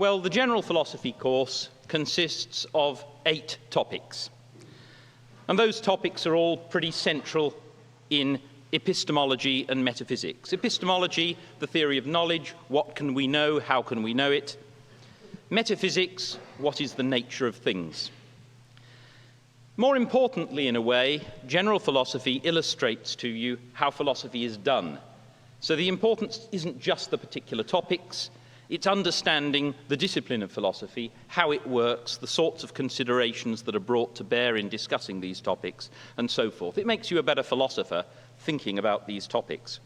Well, the general philosophy course consists of 8 topics. And those topics are all pretty central in epistemology and metaphysics. Epistemology, the theory of knowledge, what can we know, how can we know it? Metaphysics, what is the nature of things? More importantly, in a way, general philosophy illustrates to you how philosophy is done. So the importance isn't just the particular topics, it's understanding the discipline of philosophy, how it works, the sorts of considerations that are brought to bear in discussing these topics, and so forth. It makes you a better philosopher thinking about these topics.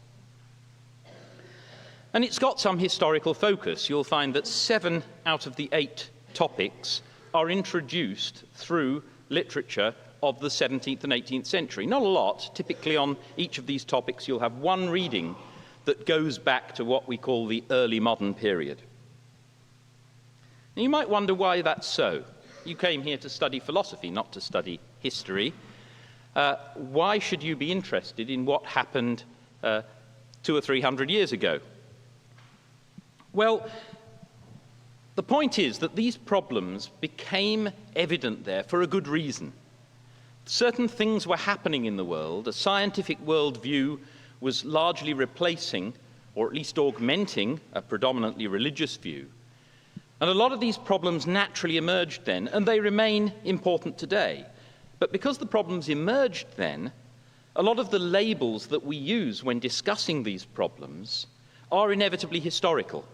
And it's got some historical focus. You'll find that 7 out of the 8 topics are introduced through literature of the 17th and 18th century. Not a lot. Typically on each of these topics you'll have one reading that goes back to what we call the early modern period. Now, you might wonder why that's so. You came here to study philosophy, not to study history. Why should you be interested in what happened 200 or 300 years ago? Well, the point is that these problems became evident there for a good reason. Certain things were happening in the world. A scientific worldview was largely replacing, or at least augmenting, a predominantly religious view. And a lot of these problems naturally emerged then, and they remain important today. But because the problems emerged then, a lot of the labels that we use when discussing these problems are inevitably historical.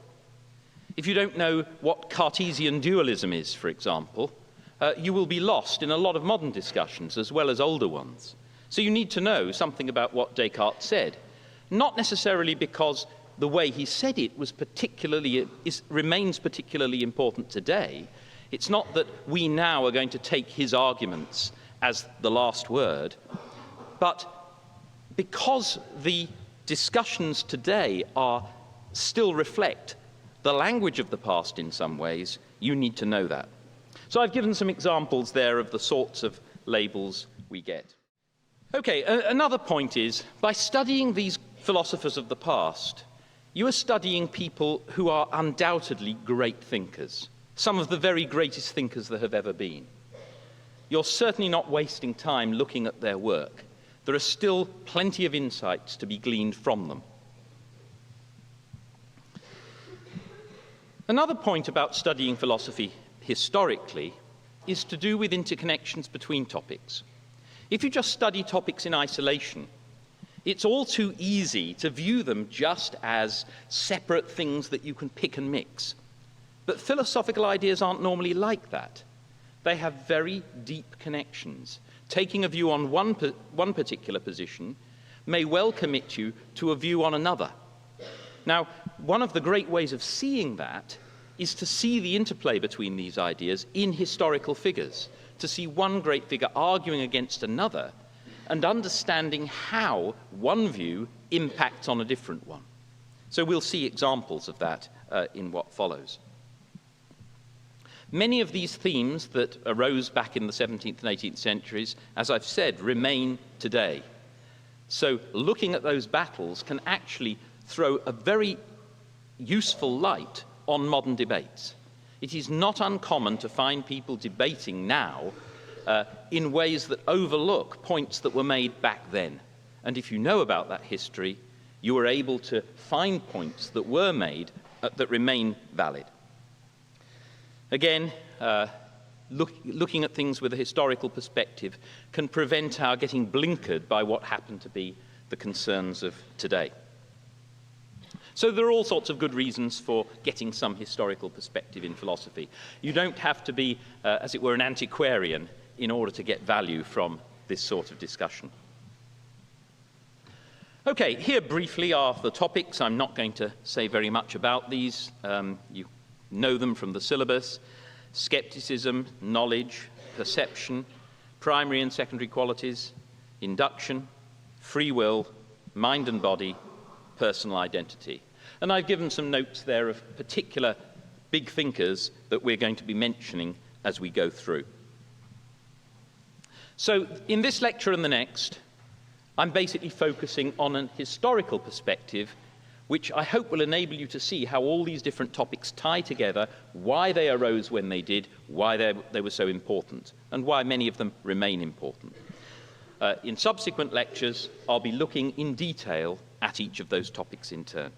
If you don't know what Cartesian dualism is, for example, you will be lost in a lot of modern discussions as well as older ones. So you need to know something about what Descartes said, not necessarily because the way he said it was remains particularly important today. It's not that we now are going to take his arguments as the last word, but because the discussions today still reflect the language of the past in some ways, you need to know that. So I've given some examples there of the sorts of labels we get. Okay, another point is, by studying these philosophers of the past, you are studying people who are undoubtedly great thinkers, some of the very greatest thinkers there have ever been. You're certainly not wasting time looking at their work. There are still plenty of insights to be gleaned from them. Another point about studying philosophy historically is to do with interconnections between topics. If you just study topics in isolation, it's all too easy to view them just as separate things that you can pick and mix. But philosophical ideas aren't normally like that. They have very deep connections. Taking a view on one particular position may well commit you to a view on another. Now, one of the great ways of seeing that is to see the interplay between these ideas in historical figures, to see one great figure arguing against another and understanding how one view impacts on a different one. So we'll see examples of that in what follows. Many of these themes that arose back in the 17th and 18th centuries, as I've said, remain today. So looking at those battles can actually throw a very useful light on modern debates. It is not uncommon to find people debating now in ways that overlook points that were made back then. And if you know about that history, you are able to find points that were made that remain valid. Again, looking at things with a historical perspective can prevent our getting blinkered by what happen to be the concerns of today. So there are all sorts of good reasons for getting some historical perspective in philosophy. You don't have to be, as it were, an antiquarian in order to get value from this sort of discussion. Okay, here briefly are the topics. I'm not going to say very much about these. You know them from the syllabus: skepticism, knowledge, perception, primary and secondary qualities, induction, free will, mind and body, personal identity. And I've given some notes there of particular big thinkers that we're going to be mentioning as we go through. So in this lecture and the next, I'm basically focusing on an historical perspective which I hope will enable you to see how all these different topics tie together, why they arose when they did, why they were so important, and why many of them remain important. In subsequent lectures, I'll be looking in detail at each of those topics in turn.